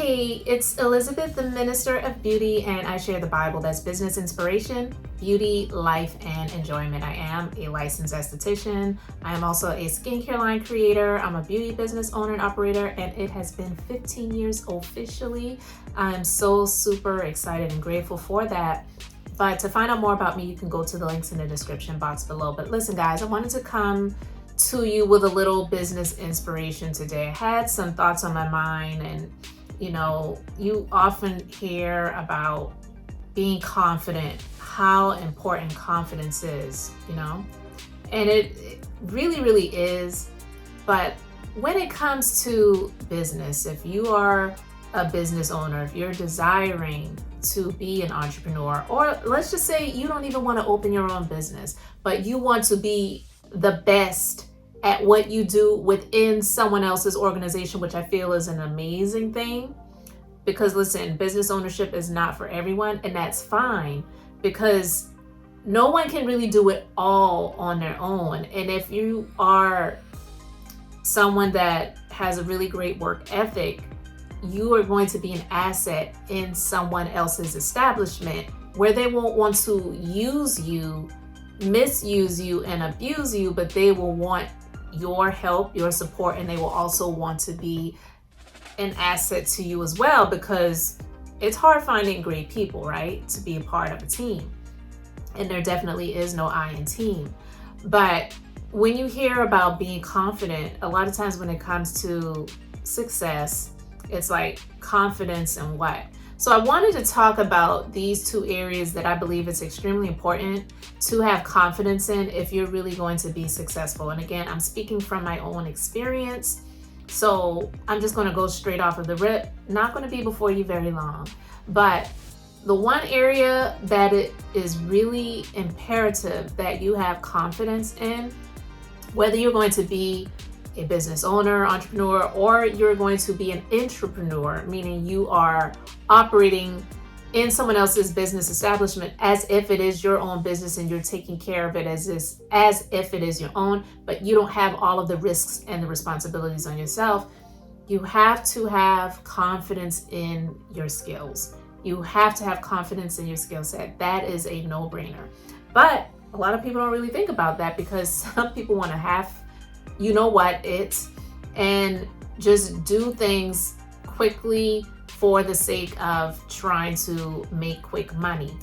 Hey, it's Elizabeth, the Minister of Beauty, and I share the Bible that's business inspiration, beauty, life, and enjoyment. I am a licensed esthetician. I am also a skincare line creator. I'm a beauty business owner and operator, and it has been 15 years officially. I'm so super excited and grateful for that. But to find out more about me, you can go to the links in the description box below. But listen, guys, I wanted to come to you with a little business inspiration today. I had some thoughts on my mind, and you often hear about being confident, how important confidence is, and it really, really is. But when it comes to business, if you are a business owner, if you're desiring to be an entrepreneur, or let's just say you don't even want to open your own business, but you want to be the best at what you do within someone else's organization, which I feel is an amazing thing. Because listen, business ownership is not for everyone, and that's fine, because no one can really do it all on their own. And if you are someone that has a really great work ethic, you are going to be an asset in someone else's establishment where they won't want to use you, misuse you, and abuse you, but they will want your help, your support, and they will also want to be an asset to you as well, because it's hard finding great people, right, to be a part of a team. And there definitely is no I in team. But when you hear about being confident, a lot of times when it comes to success, it's like confidence in what? So I wanted to talk about these two areas that I believe it's extremely important to have confidence in if you're really going to be successful. And again, I'm speaking from my own experience. So I'm just going to go straight off of the rip. Not going to be before you very long. But the one area that it is really imperative that you have confidence in, whether you're going to be a business owner, entrepreneur, or you're going to be an intrapreneur, meaning you are operating in someone else's business establishment as if it is your own business and you're taking care of it as if it is your own, but you don't have all of the risks and the responsibilities on yourself. You have to have confidence in your skills. You have to have confidence in your skill set. That is a no-brainer. But a lot of people don't really think about that, because some people want to have and just do things quickly for the sake of trying to make quick money.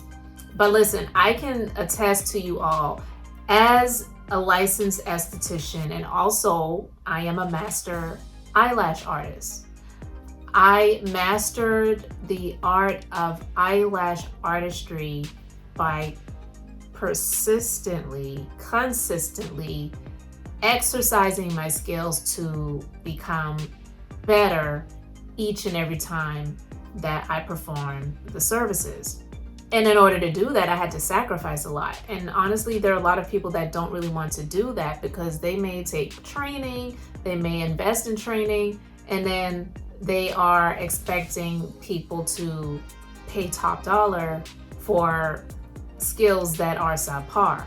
But listen, I can attest to you all, as a licensed esthetician, and also I am a master eyelash artist. I mastered the art of eyelash artistry by consistently exercising my skills to become better each and every time that I perform the services. And in order to do that, I had to sacrifice a lot. And honestly, there are a lot of people that don't really want to do that, because they may take training, they may invest in training, and then they are expecting people to pay top dollar for skills that are subpar.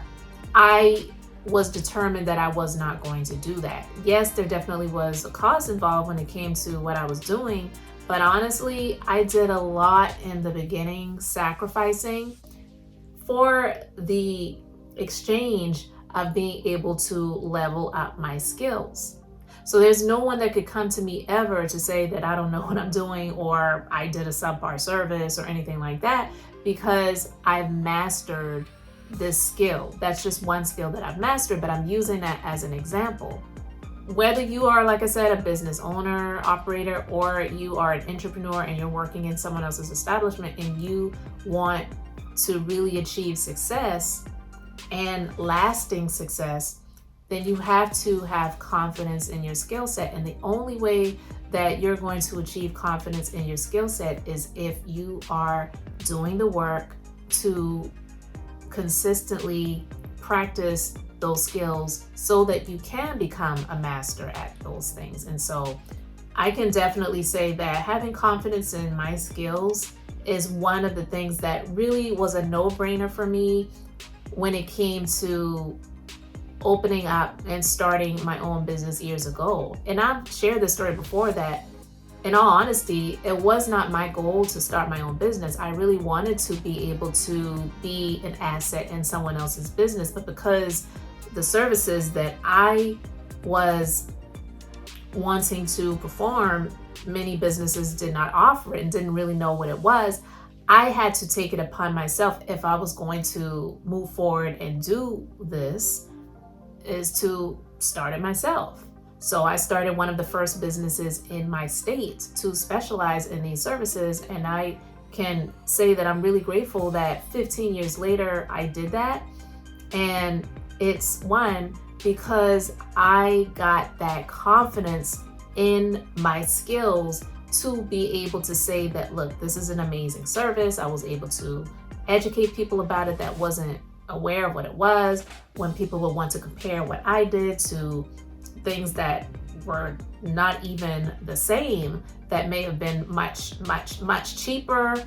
I was determined that I was not going to do that. Yes, there definitely was a cost involved when it came to what I was doing, but honestly, I did a lot in the beginning, sacrificing for the exchange of being able to level up my skills. So there's no one that could come to me ever to say that I don't know what I'm doing, or I did a subpar service or anything like that, because I've mastered this skill. That's just one skill that I've mastered, but I'm using that as an example. Whether you are, like I said, a business owner, operator, or you are an entrepreneur and you're working in someone else's establishment and you want to really achieve success and lasting success, then you have to have confidence in your skill set. And the only way that you're going to achieve confidence in your skill set is if you are doing the work to consistently practice those skills so that you can become a master at those things. And so I can definitely say that having confidence in my skills is one of the things that really was a no-brainer for me when it came to opening up and starting my own business years ago. And I've shared this story before, that in all honesty, it was not my goal to start my own business. I really wanted to be able to be an asset in someone else's business, but because the services that I was wanting to perform, many businesses did not offer it and didn't really know what it was. I had to take it upon myself, if I was going to move forward and do this, is to start it myself. So I started one of the first businesses in my state to specialize in these services. And I can say that I'm really grateful that 15 years later I did that. And it's one, because I got that confidence in my skills to be able to say that, look, this is an amazing service. I was able to educate people about it that wasn't aware of what it was. When people would want to compare what I did to things that were not even the same, that may have been much cheaper,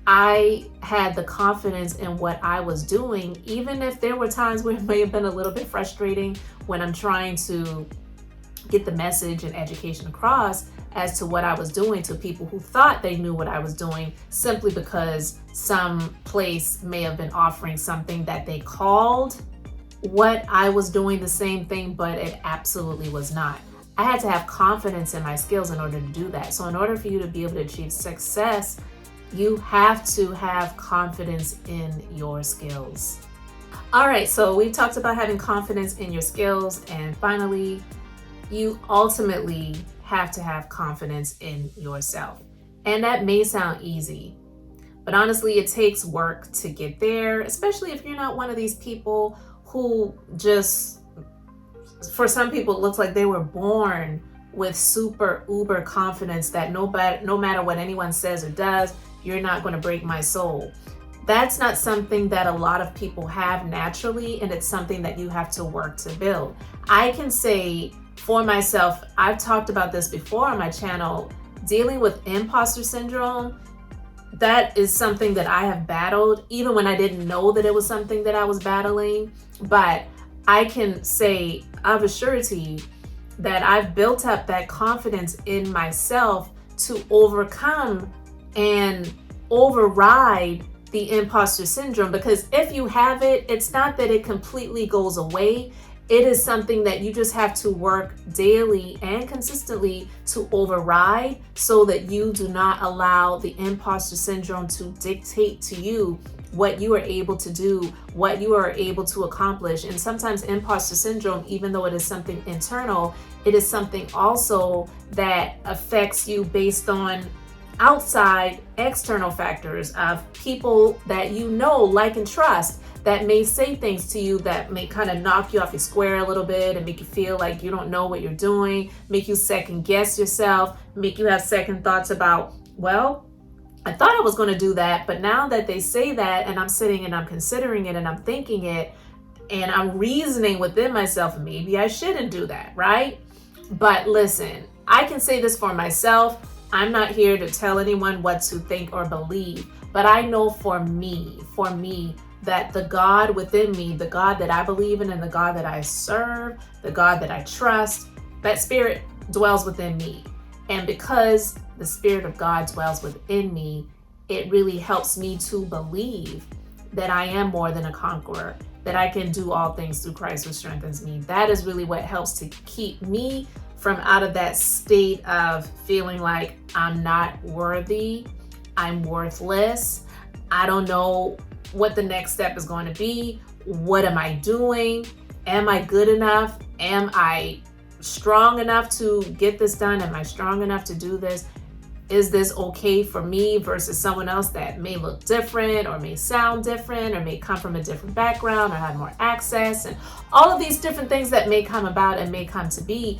I had the confidence in what I was doing, even if there were times where it may have been a little bit frustrating when I'm trying to get the message and education across as to what I was doing to people who thought they knew what I was doing, simply because some place may have been offering something that they called what I was doing, the same thing, but it absolutely was not. I had to have confidence in my skills in order to do that. So in order for you to be able to achieve success, you have to have confidence in your skills. All right, so we've talked about having confidence in your skills, and finally, you ultimately have to have confidence in yourself. And that may sound easy, but honestly, it takes work to get there, especially if you're not one of these people who just, for some people, it looks like they were born with super uber confidence that no matter what anyone says or does, you're not going to break my soul. That's not something that a lot of people have naturally, and it's something that you have to work to build. I can say for myself, I've talked about this before on my channel, dealing with imposter syndrome. That is something that I have battled, even when I didn't know that it was something that I was battling. But I can say of a surety that I've built up that confidence in myself to overcome and override the imposter syndrome. Because if you have it, it's not that it completely goes away. It is something that you just have to work daily and consistently to override, so that you do not allow the imposter syndrome to dictate to you what you are able to do, what you are able to accomplish. And sometimes imposter syndrome, even though it is something internal, it is something also that affects you based on outside external factors of people that you know, like, and trust, that may say things to you that may kind of knock you off your square a little bit and make you feel like you don't know what you're doing, make you second guess yourself, make you have second thoughts about, well, I thought I was going to do that, but now that they say that, and I'm sitting and I'm considering it and I'm thinking it and I'm reasoning within myself, maybe I shouldn't do that, right? But listen, I can say this for myself. I'm not here to tell anyone what to think or believe, but I know for me, that the God within me, the God that I believe in and the God that I serve, the God that I trust, that spirit dwells within me. And because the Spirit of God dwells within me, it really helps me to believe that I am more than a conqueror, that I can do all things through Christ who strengthens me. That is really what helps to keep me from out of that state of feeling like I'm not worthy, I'm worthless, I don't know what the next step is going to be, what am I doing, am I good enough, am I strong enough to get this done, am I strong enough to do this, is this okay for me versus someone else that may look different or may sound different or may come from a different background or have more access, and all of these different things that may come about and may come to be.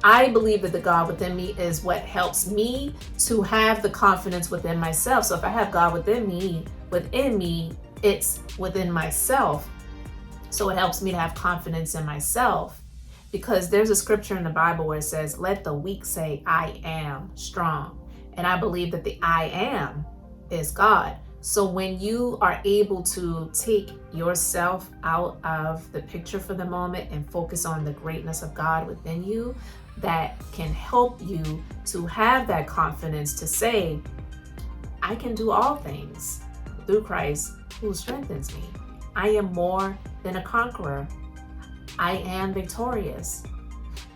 I believe that the God within me is what helps me to have the confidence within myself. So if I have God within me, it's within myself. So it helps me to have confidence in myself, because there's a scripture in the Bible where it says, let the weak say, I am strong. And I believe that the I am is God. So when you are able to take yourself out of the picture for the moment and focus on the greatness of God within you, that can help you to have that confidence to say, I can do all things through Christ who strengthens me. I am more than a conqueror. I am victorious.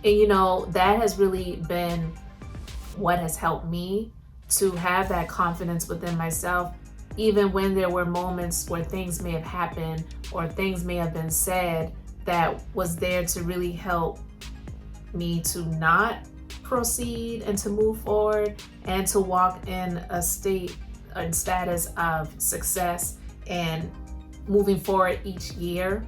And that has really been what has helped me to have that confidence within myself, even when there were moments where things may have happened or things may have been said that was there to really help me to not proceed and to move forward and to walk in a state and status of success and moving forward each year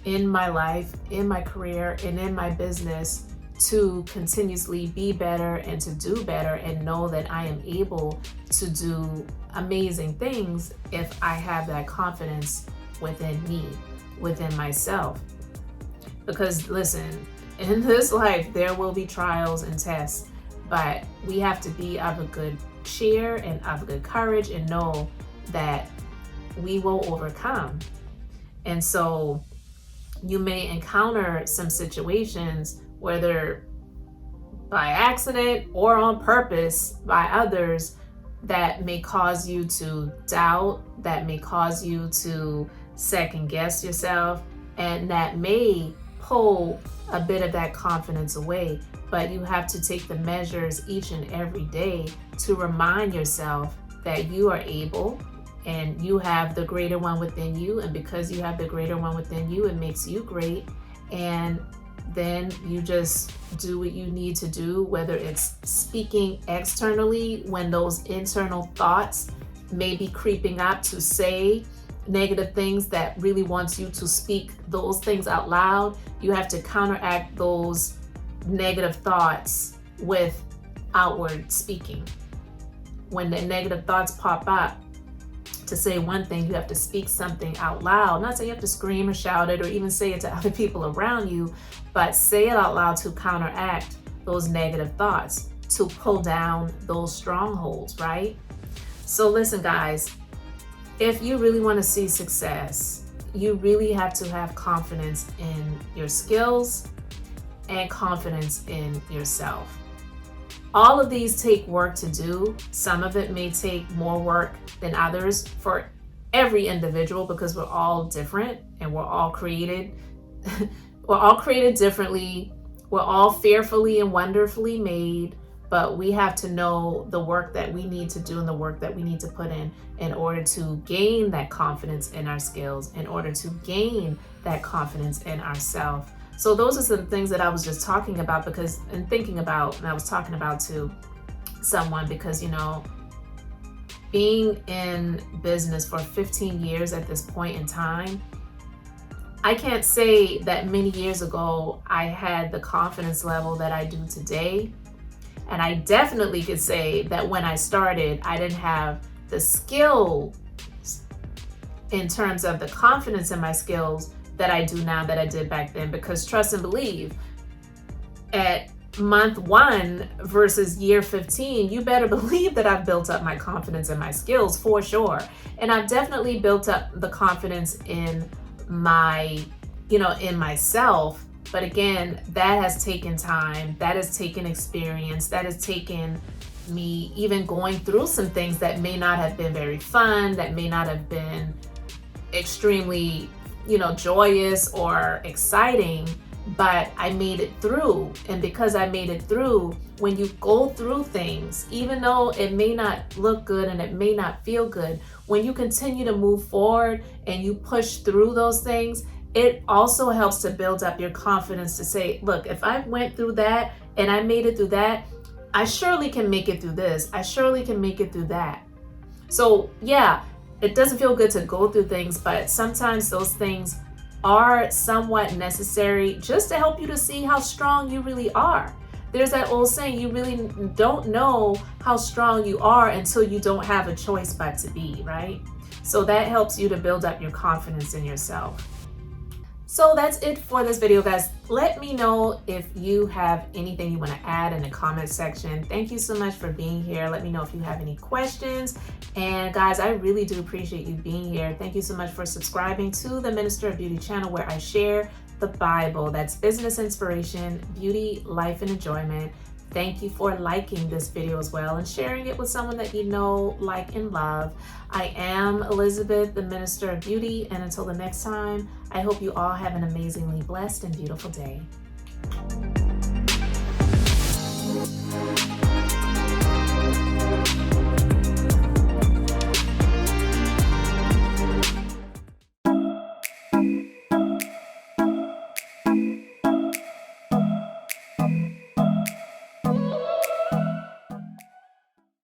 in my life, in my career, and in my business, to continuously be better and to do better and know that I am able to do amazing things if I have that confidence within me, within myself. Because listen, in this life, there will be trials and tests, but we have to be of a good cheer and of good courage and know that we will overcome. And so you may encounter some situations, whether by accident or on purpose by others, that may cause you to doubt, that may cause you to second guess yourself, and that may pull a bit of that confidence away. But you have to take the measures each and every day to remind yourself that you are able and you have the greater one within you. And because you have the greater one within you, it makes you great. And then you just do what you need to do, whether it's speaking externally when those internal thoughts may be creeping up to say negative things that really wants you to speak those things out loud. You have to counteract those negative thoughts with outward speaking. When the negative thoughts pop up to say one thing, you have to speak something out loud. Not saying you have to scream or shout it or even say it to other people around you, but say it out loud to counteract those negative thoughts, to pull down those strongholds, right? So listen, guys, if you really want to see success, you really have to have confidence in your skills and confidence in yourself. All of these take work to do. Some of it may take more work than others for every individual, because we're all different and we're all created. We're all created differently. We're all fearfully and wonderfully made, but we have to know the work that we need to do and the work that we need to put in order to gain that confidence in our skills, in order to gain that confidence in ourselves. So those are some things that I was just talking about and thinking about, and I was talking about to someone, because, being in business for 15 years at this point in time, I can't say that many years ago I had the confidence level that I do today. And I definitely could say that when I started, I didn't have the skill in terms of the confidence in my skills that I do now that I did back then. Because trust and believe, at month 1 versus year 15, you better believe that I've built up my confidence and my skills for sure. And I've definitely built up the confidence in in myself. But again, that has taken time, that has taken experience, that has taken me even going through some things that may not have been very fun, that may not have been extremely, joyous or exciting, but I made it through. And because I made it through, when you go through things, even though it may not look good and it may not feel good, when you continue to move forward and you push through those things, it also helps to build up your confidence to say, look, if I went through that and I made it through that, I surely can make it through this. I surely can make it through that. So yeah, it doesn't feel good to go through things, but sometimes those things are somewhat necessary just to help you to see how strong you really are. There's that old saying, you really don't know how strong you are until you don't have a choice but to be, right? So that helps you to build up your confidence in yourself. So that's it for this video, guys. Let me know if you have anything you want to add in the comment section. Thank you so much for being here. Let me know if you have any questions. And guys, I really do appreciate you being here. Thank you so much for subscribing to the Minister of Beauty channel, where I share the Bible. That's business inspiration, beauty, life, and enjoyment. Thank you for liking this video as well and sharing it with someone that you know, like, and love. I am Elizabeth, the Minister of Beauty, and until the next time, I hope you all have an amazingly blessed and beautiful day.